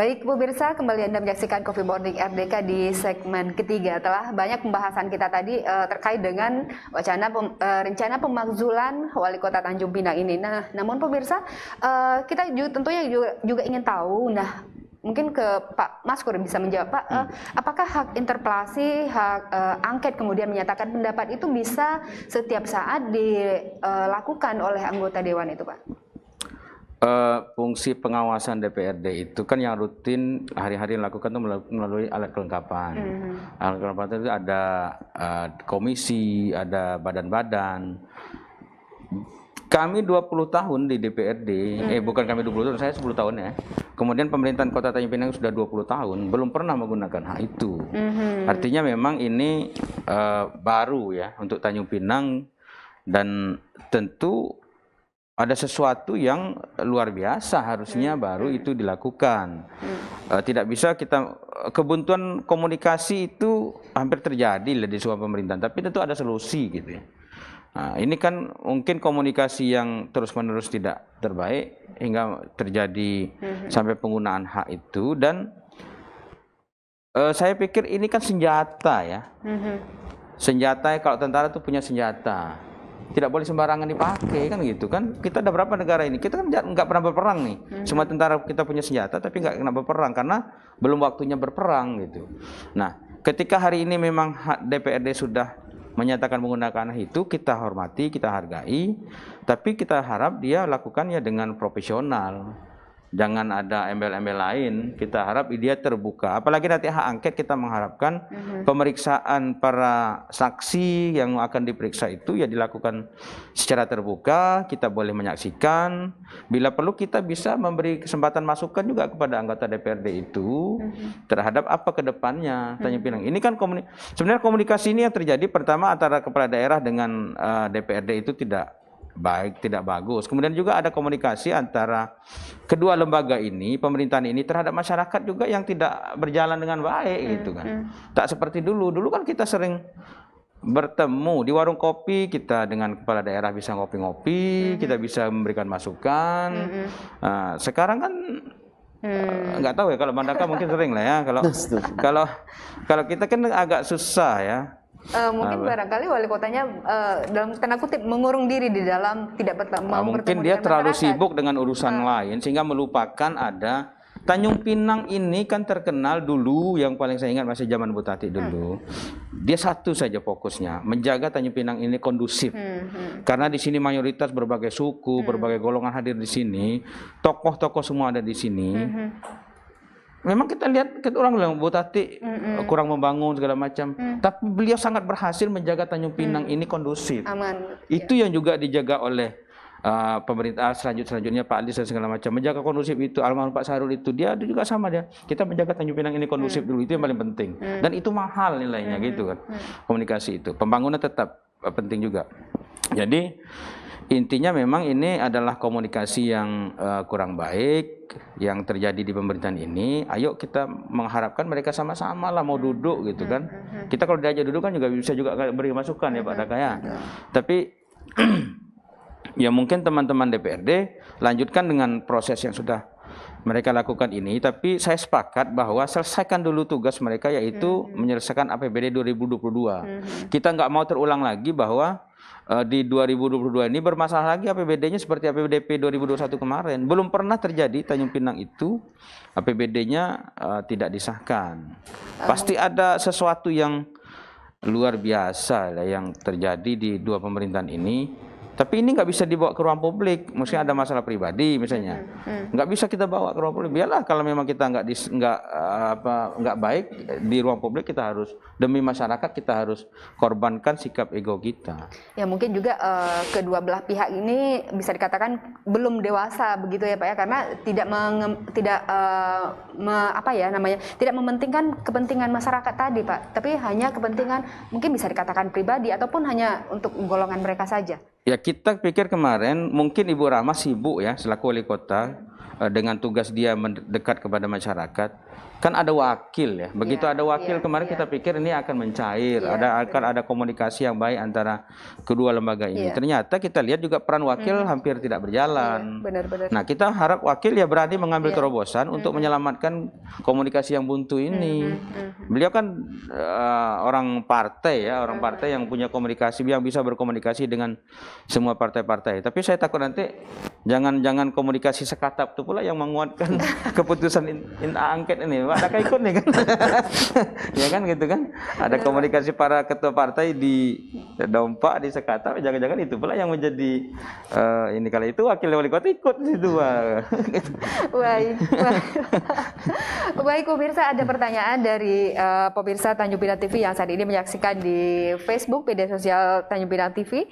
Baik pemirsa, kembali Anda menyaksikan Coffee Morning RDK di segmen ketiga. Telah banyak pembahasan kita tadi terkait dengan rencana pemakzulan Wali Kota Tanjung Pinang ini. Nah, namun pemirsa, kita tentunya juga ingin tahu, mungkin ke Pak Maskur bisa menjawab, Pak, apakah hak interpelasi, hak angket kemudian menyatakan pendapat itu bisa setiap saat dilakukan oleh anggota Dewan itu, Pak? Fungsi pengawasan DPRD itu kan yang rutin hari-hari dilakukan itu melalui alat kelengkapan. Alat kelengkapan itu ada komisi, ada badan-badan. Kami 20 tahun di DPRD, bukan kami 20 tahun, saya 10 tahun ya. Kemudian pemerintahan Kota Tanjung Pinang sudah 20 tahun, belum pernah menggunakan hak itu. Artinya memang ini baru ya untuk Tanjung Pinang, dan tentu ada sesuatu yang luar biasa harusnya baru itu dilakukan. Tidak bisa kita, kebuntuan komunikasi itu hampir terjadi di sebuah pemerintahan, tapi tentu ada solusi gitu ya. Nah, ini kan mungkin komunikasi yang terus-menerus tidak terbaik hingga terjadi sampai penggunaan hak itu, dan saya pikir ini kan senjata ya. Senjata, kalau tentara itu punya senjata. Tidak boleh sembarangan dipakai kan gitu kan. Kita ada berapa negara ini, kita kan nggak pernah berperang nih. Semua tentara kita punya senjata tapi nggak pernah berperang karena belum waktunya berperang gitu. Nah, ketika hari ini memang DPRD sudah menyatakan menggunakan itu, kita hormati, kita hargai, tapi kita harap dia lakukannya dengan profesional. Jangan ada embel-embel lain. Kita harap dia terbuka. Apalagi nanti hak angket, kita mengharapkan pemeriksaan para saksi yang akan diperiksa itu ya dilakukan secara terbuka. Kita boleh menyaksikan. Bila perlu kita bisa memberi kesempatan masukan juga kepada anggota DPRD itu terhadap apa ke depannya Tanjung Pinang. Ini kan sebenarnya komunikasi ini yang terjadi pertama antara kepala daerah dengan DPRD itu tidak baik, tidak bagus. Kemudian juga ada komunikasi antara kedua lembaga ini, pemerintahan ini terhadap masyarakat juga yang tidak berjalan dengan baik gitu kan. Tak seperti dulu. Dulu kan kita sering bertemu di warung kopi, kita dengan kepala daerah bisa ngopi-ngopi, kita bisa memberikan masukan. Nah, sekarang kan nggak tahu ya, kalau Mandaka mungkin sering lah ya. Kalau kita kan agak susah ya. Mungkin barangkali wali kotanya dalam tanda kutip mengurung diri di dalam, tidak bertemu. Mungkin dia terlalu sibuk dengan urusan lain sehingga melupakan ada Tanjung Pinang ini kan terkenal dulu, yang paling saya ingat masih zaman Butati dulu. Dia satu saja fokusnya, menjaga Tanjung Pinang ini kondusif. Karena di sini mayoritas berbagai suku, berbagai golongan hadir di sini, tokoh-tokoh semua ada di sini. Memang kita lihat orang bilang Butati kurang membangun segala macam, tapi beliau sangat berhasil menjaga Tanjung Pinang ini kondusif. Aman. Itu yang juga dijaga oleh pemerintah selanjutnya Pak Anies dan segala macam, menjaga kondusif itu. Almarhum Pak Sahrul itu dia juga sama dia. Kita menjaga Tanjung Pinang ini kondusif dulu, itu yang paling penting. Dan itu mahal nilainya gitu kan. Komunikasi itu, pembangunan tetap penting juga. Jadi intinya memang ini adalah komunikasi yang kurang baik yang terjadi di pemerintahan ini. Ayo kita mengharapkan mereka sama-sama lah mau duduk gitu kan. Kita kalau diajak duduk kan juga bisa juga beri masukan ya Pak Daka ya. Tapi ya mungkin teman-teman DPRD lanjutkan dengan proses yang sudah mereka lakukan ini. Tapi saya sepakat bahwa selesaikan dulu tugas mereka, yaitu menyelesaikan APBD 2022. Kita nggak mau terulang lagi bahwa di 2022 ini bermasalah lagi APBD-nya seperti APBD 2021 kemarin. Belum pernah terjadi Tanjung Pinang itu APBD-nya tidak disahkan. Pasti ada sesuatu yang luar biasa yang terjadi di dua pemerintahan ini. Tapi ini nggak bisa dibawa ke ruang publik. Mungkin ada masalah pribadi misalnya, nggak bisa kita bawa ke ruang publik. Biarlah kalau memang kita nggak baik di ruang publik, kita harus demi masyarakat kita harus korbankan sikap ego kita. Ya mungkin juga kedua belah pihak ini bisa dikatakan belum dewasa begitu ya Pak ya, karena tidak mementingkan kepentingan masyarakat tadi Pak, tapi hanya kepentingan mungkin bisa dikatakan pribadi ataupun hanya untuk golongan mereka saja. Ya kita pikir kemarin mungkin Ibu Rahma sibuk ya selaku wali kota dengan tugas dia mendekat kepada masyarakat, kan ada wakil ya. Begitu ada wakil kemarin kita pikir ini akan mencair, akan ada komunikasi yang baik antara kedua lembaga ini. Ternyata kita lihat juga peran wakil hampir tidak berjalan. Benar-benar. Nah, kita harap wakil ya berani mengambil terobosan untuk menyelamatkan komunikasi yang buntu ini. Beliau kan orang partai ya, orang partai yang punya komunikasi, yang bisa berkomunikasi dengan semua partai-partai. Tapi saya takut nanti jangan komunikasi sekatap itu pula yang menguatkan keputusan angket ini. Ada ikut nih kan. Ya kan gitu kan. Ada komunikasi para ketua partai di dompak, di sekatap, jangan-jangan itu pula yang menjadi ini, kalau itu wakil wali kota ikut di situ. Baik. Baik pemirsa, ada pertanyaan dari pemirsa Tanjung Pinang TV yang saat ini menyaksikan di Facebook media sosial Tanjung Pinang TV.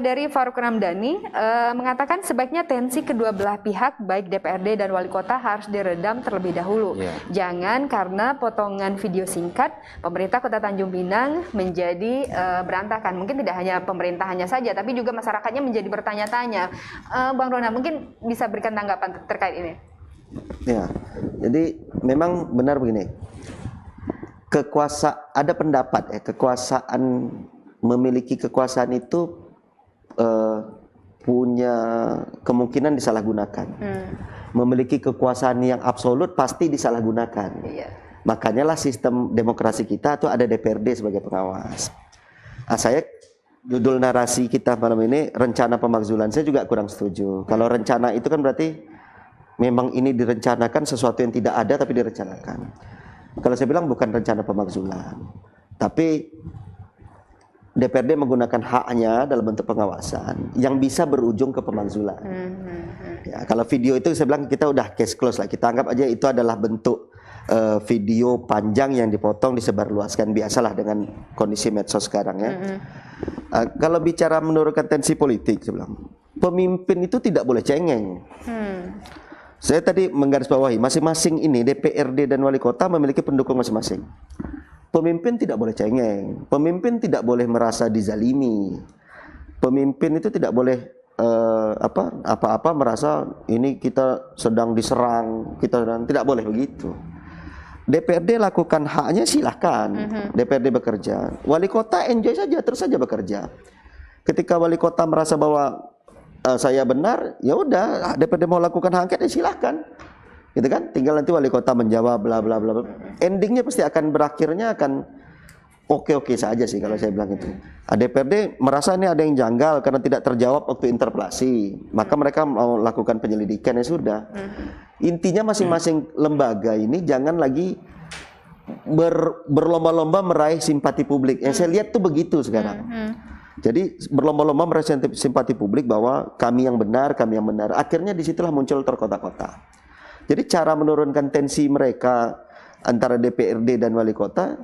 Dari Faruk Ramdhani mengatakan sebaiknya tensi kedua belah pihak baik DPRD dan wali kota harus diredam terlebih dahulu. Jangan karena potongan video singkat pemerintah Kota Tanjung Pinang menjadi berantakan. Mungkin tidak hanya pemerintahannya saja, tapi juga masyarakatnya menjadi bertanya-tanya. Bang Rona mungkin bisa berikan tanggapan terkait ini. Ya, jadi memang benar begini. Ada pendapat ya, memiliki kekuasaan itu punya kemungkinan disalahgunakan. Memiliki kekuasaan yang absolut pasti disalahgunakan. Makanya lah sistem demokrasi kita itu ada DPRD sebagai pengawas. Saya judul narasi kita malam ini rencana pemakzulan, saya juga kurang setuju. Kalau rencana itu kan berarti memang ini direncanakan sesuatu yang tidak ada tapi direncanakan. Kalau saya bilang bukan rencana pemakzulan, tapi DPRD menggunakan haknya dalam bentuk pengawasan yang bisa berujung ke pemakzulan. Ya, kalau video itu saya bilang kita udah case close lah, kita anggap aja itu adalah bentuk video panjang yang dipotong disebarluaskan, biasalah dengan kondisi medsos sekarang ya. Kalau bicara menurunkan tensi politik, saya bilang pemimpin itu tidak boleh cengeng. Saya tadi menggarisbawahi masing-masing ini DPRD dan wali kota memiliki pendukung masing-masing. Pemimpin tidak boleh cengeng, pemimpin tidak boleh merasa dizalimi, pemimpin itu tidak boleh apa-apa merasa ini kita sedang diserang, tidak boleh begitu. DPRD lakukan haknya silahkan, DPRD bekerja, wali kota enjoy saja, terus saja bekerja. Ketika wali kota merasa bahwa saya benar, ya udah DPRD mau lakukan hak angket ya silahkan. Gitu kan, tinggal nanti wali kota menjawab bla bla bla. Endingnya pasti akan berakhirnya akan oke-oke saja sih kalau saya bilang itu. DPRD merasa ini ada yang janggal karena tidak terjawab waktu interpelasi, maka mereka mau lakukan penyelidikan, ya sudah. Intinya masing-masing lembaga ini jangan lagi berlomba-lomba meraih simpati publik. Yang saya lihat tuh begitu sekarang. Jadi berlomba-lomba meraih simpati publik bahwa kami yang benar, kami yang benar. Akhirnya disitulah muncul terkotak-kotak. Jadi cara menurunkan tensi mereka antara DPRD dan wali kota,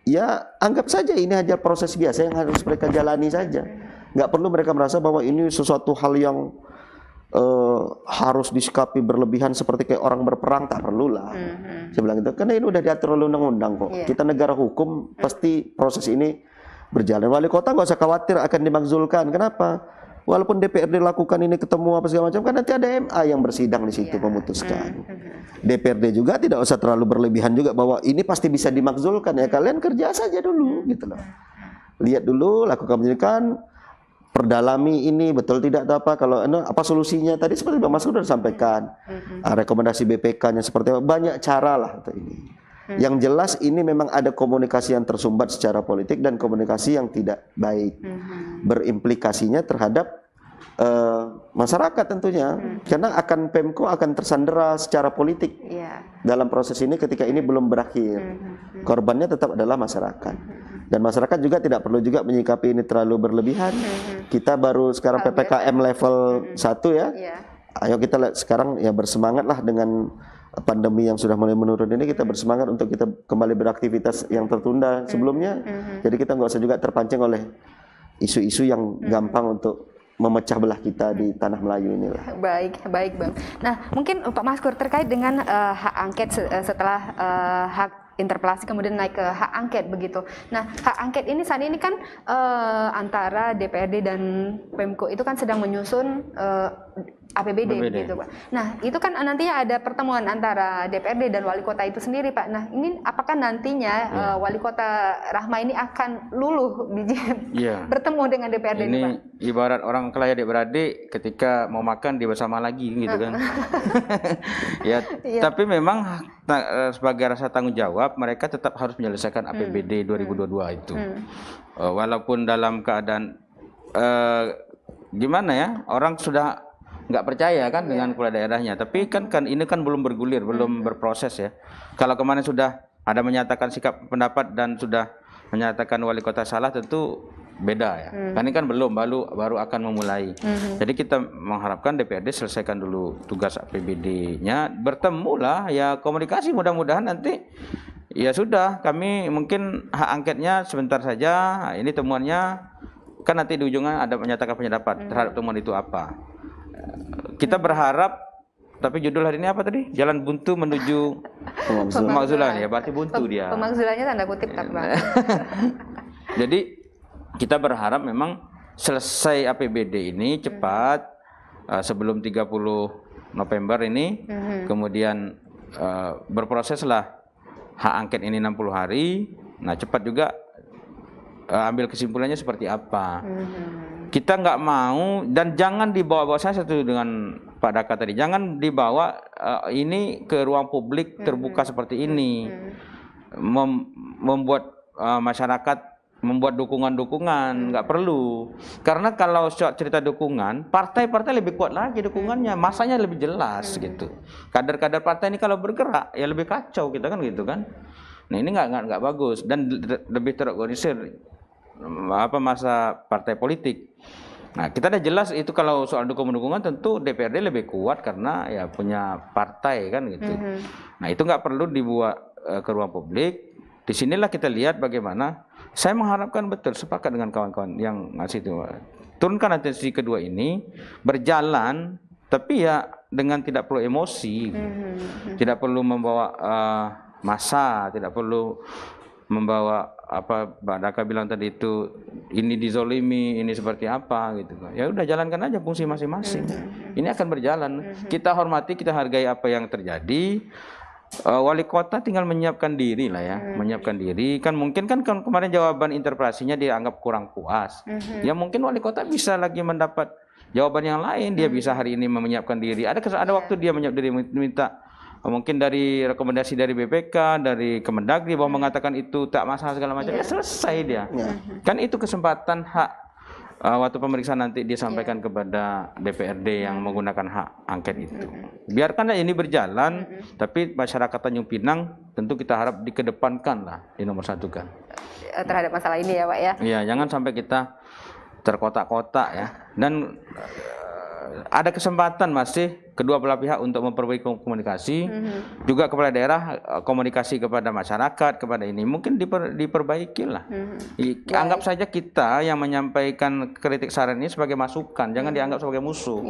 ya anggap saja ini hanya proses biasa yang harus mereka jalani saja. Nggak perlu mereka merasa bahwa ini sesuatu hal yang harus disikapi berlebihan seperti kayak orang berperang, tak perlulah. Saya bilang itu, karena ini udah diatur oleh undang-undang kok. Kita negara hukum, pasti proses ini berjalan. Wali kota nggak usah khawatir akan dimakzulkan. Kenapa? Walaupun DPRD lakukan ini ketemu apa segala macam, kan nanti ada MA yang bersidang di situ memutuskan. DPRD juga tidak usah terlalu berlebihan juga bahwa ini pasti bisa dimakzulkan, ya kalian kerja saja dulu gitu loh. Lihat dulu, lakukan penyelidikan, perdalami ini betul tidak atau apa, kalau apa solusinya tadi seperti Bang Mas sudah sampaikan. Rekomendasi BPK-nya seperti apa, banyak cara lah untuk ini. Yang jelas ini memang ada komunikasi yang tersumbat secara politik dan komunikasi yang tidak baik, berimplikasinya terhadap masyarakat tentunya, karena Pemko akan tersandera secara politik dalam proses ini ketika ini belum berakhir. Korbannya tetap adalah masyarakat, dan masyarakat juga tidak perlu juga menyikapi ini terlalu berlebihan. Kita baru sekarang PPKM level 1 ya. Ayo kita sekarang ya bersemangatlah dengan pandemi yang sudah mulai menurun ini, kita bersemangat untuk kita kembali beraktivitas yang tertunda sebelumnya. Jadi kita nggak usah juga terpancing oleh isu-isu yang gampang untuk memecah belah kita di tanah Melayu ini. Baik Bang. Nah mungkin Pak Maskur terkait dengan hak angket setelah hak interpelasi kemudian naik ke hak angket begitu. Nah hak angket ini saat ini kan antara DPRD dan Pemko itu kan sedang menyusun APBD begitu Pak. Nah itu kan nantinya ada pertemuan antara DPRD dan wali kota itu sendiri Pak. Nah ini apakah nantinya wali kota Rahma ini akan luluh bertemu dengan DPRD ini Pak? Ibarat orang kaya adik-beradik ketika mau makan dia bersama lagi gitu kan. Tapi memang sebagai rasa tanggung jawab mereka tetap harus menyelesaikan APBD 2022 itu. Walaupun dalam keadaan gimana ya, orang sudah nggak percaya kan dengan kepala daerahnya, tapi kan ini kan belum bergulir, belum berproses ya. Kalau kemarin sudah ada menyatakan sikap pendapat dan sudah menyatakan wali kota salah, tentu beda ya. Kan ini kan belum, baru akan memulai. Jadi kita mengharapkan DPRD selesaikan dulu tugas APBD-nya, bertemulah ya, komunikasi, mudah-mudahan nanti ya sudah, kami mungkin hak angketnya sebentar saja, ini temuannya kan nanti di ujungnya ada menyatakan pendapat terhadap temuan itu apa. Kita berharap, tapi judul hari ini apa tadi? Jalan buntu menuju pemakzulan ya, berarti buntu dia. Pemakzulannya tanda kutip Pak. Jadi kita berharap memang selesai APBD ini cepat, sebelum 30 November ini, kemudian berproseslah hak angket ini 60 hari. Nah cepat juga ambil kesimpulannya seperti apa. Kita nggak mau, dan jangan dibawa-bawa, saya setuju dengan Pak Daka tadi, jangan dibawa ini ke ruang publik terbuka seperti ini, membuat masyarakat membuat dukungan-dukungan, nggak perlu. Karena kalau cerita dukungan, partai-partai lebih kuat lagi dukungannya, masanya lebih jelas gitu. Kader-kader partai ini kalau bergerak ya lebih kacau kita kan gitu kan. Nah ini nggak bagus dan lebih terorganisir masa partai politik. Nah kita udah jelas itu, kalau soal dukungan tentu DPRD lebih kuat karena ya punya partai kan gitu. Nah itu nggak perlu dibuat ke ruang publik. Disinilah kita lihat bagaimana. Saya mengharapkan betul, sepakat dengan kawan-kawan yang ngasih itu, turunkan atensi kedua ini, berjalan, tapi ya dengan tidak perlu emosi, tidak perlu membawa massa, tidak perlu membawa apa Mbak Daka bilang tadi itu, ini dizolimi, ini seperti apa gitu. Ya udah jalankan aja fungsi masing-masing. Ini akan berjalan. Kita hormati, kita hargai apa yang terjadi. Wali kota tinggal menyiapkan diri lah ya, menyiapkan diri. Kan mungkin kan kemarin jawaban interpelasinya dianggap kurang puas. Ya mungkin wali kota bisa lagi mendapat jawaban yang lain. Dia bisa hari ini menyiapkan diri. Ada waktu dia menyiapkan diri, minta mungkin dari rekomendasi dari BPK, dari Kemendagri bahwa mengatakan itu tak masalah segala macam. Ya selesai dia. Kan itu kesempatan hak. Waktu pemeriksaan nanti disampaikan kepada DPRD yang menggunakan hak angket itu. Biarkanlah ini berjalan, tapi masyarakat Tanjung Pinang tentu kita harap dikedepankan lah, dinomor satu kan. Terhadap masalah ini ya Pak ya. Iya, jangan sampai kita terkotak-kotak ya. Dan ada kesempatan masih kedua belah pihak untuk memperbaiki komunikasi, juga kepala daerah komunikasi kepada masyarakat, kepada ini mungkin diperbaiki lah. Anggap saja kita yang menyampaikan kritik saran ini sebagai masukan, jangan dianggap sebagai musuh.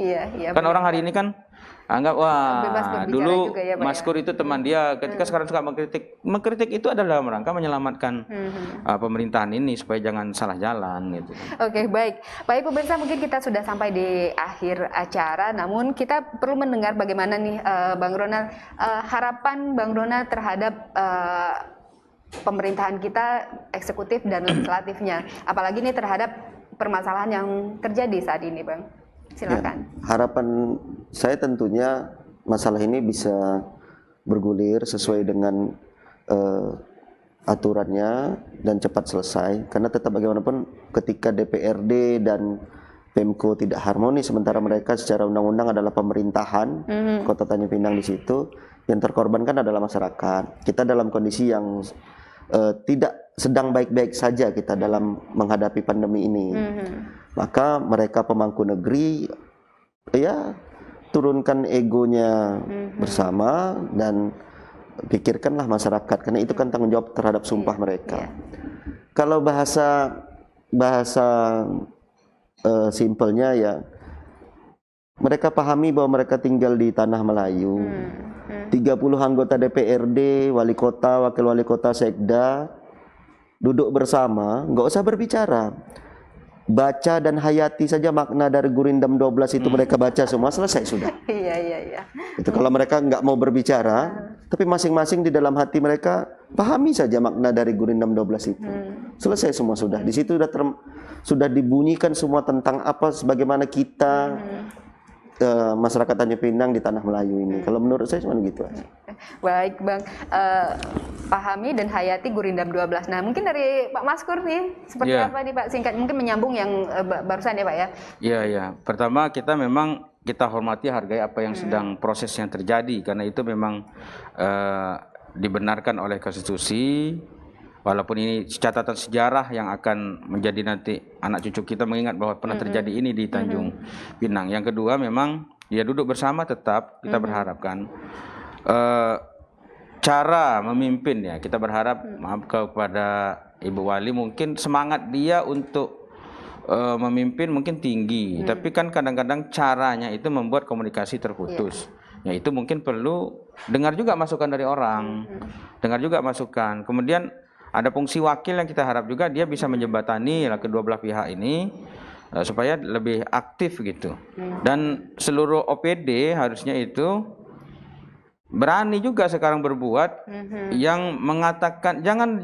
Kan orang hari ini kan anggap wah dulu ya, Mas Kur itu teman dia, ketika sekarang suka mengkritik itu adalah dalam rangka menyelamatkan pemerintahan ini supaya jangan salah jalan gitu. Oke, baik pemirsa, mungkin kita sudah sampai di akhir acara, namun kita perlu mendengar bagaimana nih Bang Ronald, harapan Bang Ronald terhadap pemerintahan kita, eksekutif dan legislatifnya, apalagi nih terhadap permasalahan yang terjadi saat ini Bang. Silakan. Ya, harapan saya tentunya masalah ini bisa bergulir sesuai dengan aturannya dan cepat selesai, karena tetap bagaimanapun ketika DPRD dan Pemko tidak harmonis, sementara mereka secara undang-undang adalah pemerintahan Kota Tanjung Pinang, di situ yang terkorbankan adalah masyarakat. Kita dalam kondisi yang tidak sedang baik-baik saja kita dalam menghadapi pandemi ini. Maka mereka pemangku negeri ya turunkan egonya bersama dan pikirkanlah masyarakat, karena itu kan tanggung jawab terhadap sumpah mereka. Kalau bahasa simpelnya ya, mereka pahami bahwa mereka tinggal di tanah Melayu. 30 anggota DPRD, wali kota, wakil wali kota, sekda duduk bersama, nggak usah berbicara. baca dan hayati saja makna dari Gurindam 12 itu mereka baca semua, selesai sudah. Iya. Itu kalau mereka nggak mau berbicara, tapi masing-masing di dalam hati mereka pahami saja makna dari Gurindam 12 itu. Selesai semua sudah. Di situ sudah dibunyikan semua tentang apa sebagaimana kita masyarakat Tanjung Pinang di tanah Melayu ini. Kalau menurut saya cuma gitu aja. Baik Bang, pahami dan hayati Gurindam 12. Nah mungkin dari Pak Maskur nih, seperti apa nih Pak, singkat mungkin menyambung yang barusan ya Pak ya? Iya. Pertama kita hormati, hargai apa yang sedang proses yang terjadi, karena itu memang dibenarkan oleh konstitusi. Walaupun ini catatan sejarah yang akan menjadi nanti anak cucu kita mengingat bahwa pernah terjadi ini di Tanjung Pinang. Yang kedua memang ya duduk bersama tetap kita berharapkan cara memimpin ya, kita berharap maaf kepada Ibu Wali, mungkin semangat dia untuk memimpin mungkin tinggi, tapi kan kadang-kadang caranya itu membuat komunikasi terputus. Ya itu mungkin perlu dengar juga masukan dari orang, dengar juga masukan. Kemudian ada fungsi wakil yang kita harap juga dia bisa menjembatani kedua belah pihak ini supaya lebih aktif gitu. Dan seluruh OPD harusnya itu berani juga sekarang berbuat, yang mengatakan jangan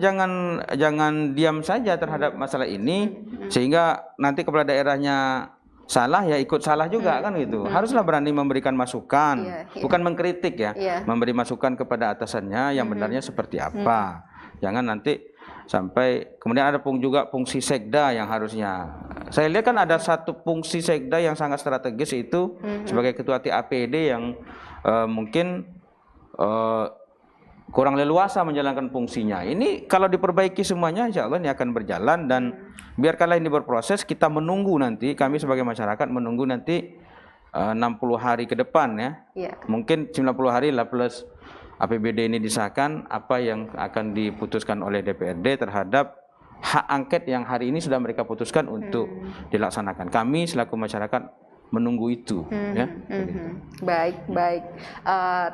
diam saja terhadap masalah ini sehingga nanti kepala daerahnya salah ya ikut salah juga kan gitu. Haruslah berani memberikan masukan, bukan mengkritik ya, memberi masukan kepada atasannya yang benarnya seperti apa. Jangan nanti sampai kemudian ada juga fungsi sekda yang harusnya. Saya lihat kan ada satu fungsi sekda yang sangat strategis itu sebagai ketua TAPD yang mungkin kurang leluasa menjalankan fungsinya. Ini kalau diperbaiki semuanya insya Allah ini akan berjalan, dan biarkanlah ini berproses. Kita menunggu nanti, kami sebagai masyarakat menunggu nanti 60 hari ke depan ya. Mungkin 90 hari lah plus APBD ini disahkan, apa yang akan diputuskan oleh DPRD terhadap hak angket yang hari ini sudah mereka putuskan untuk dilaksanakan. Kami selaku masyarakat menunggu itu. Ya. Baik.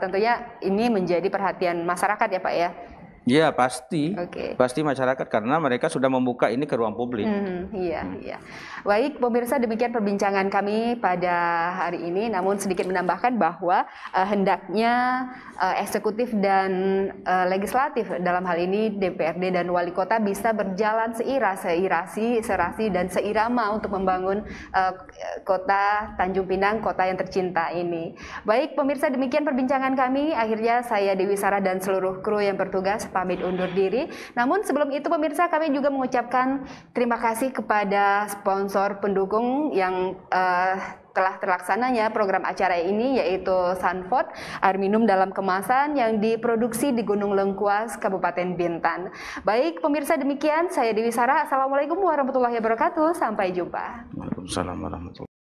Tentunya ini menjadi perhatian masyarakat ya Pak ya? Ya pasti, pasti masyarakat karena mereka sudah membuka ini ke ruang publik. Iya. Baik pemirsa, demikian perbincangan kami pada hari ini. Namun sedikit menambahkan bahwa hendaknya eksekutif dan legislatif dalam hal ini DPRD dan wali kota bisa berjalan serasi dan seirama untuk membangun kota Tanjung Pinang, kota yang tercinta ini. Baik pemirsa, demikian perbincangan kami. Akhirnya saya Dewi Sarah dan seluruh kru yang bertugas pamit undur diri. Namun sebelum itu pemirsa, kami juga mengucapkan terima kasih kepada sponsor pendukung yang telah terlaksananya program acara ini, yaitu Sanford, air minum dalam kemasan yang diproduksi di Gunung Lengkuas, Kabupaten Bintan. Baik pemirsa, demikian saya Dewi Sarah. Assalamualaikum warahmatullahi wabarakatuh. Sampai jumpa. Waalaikumsalam warahmatullahi wabarakatuh.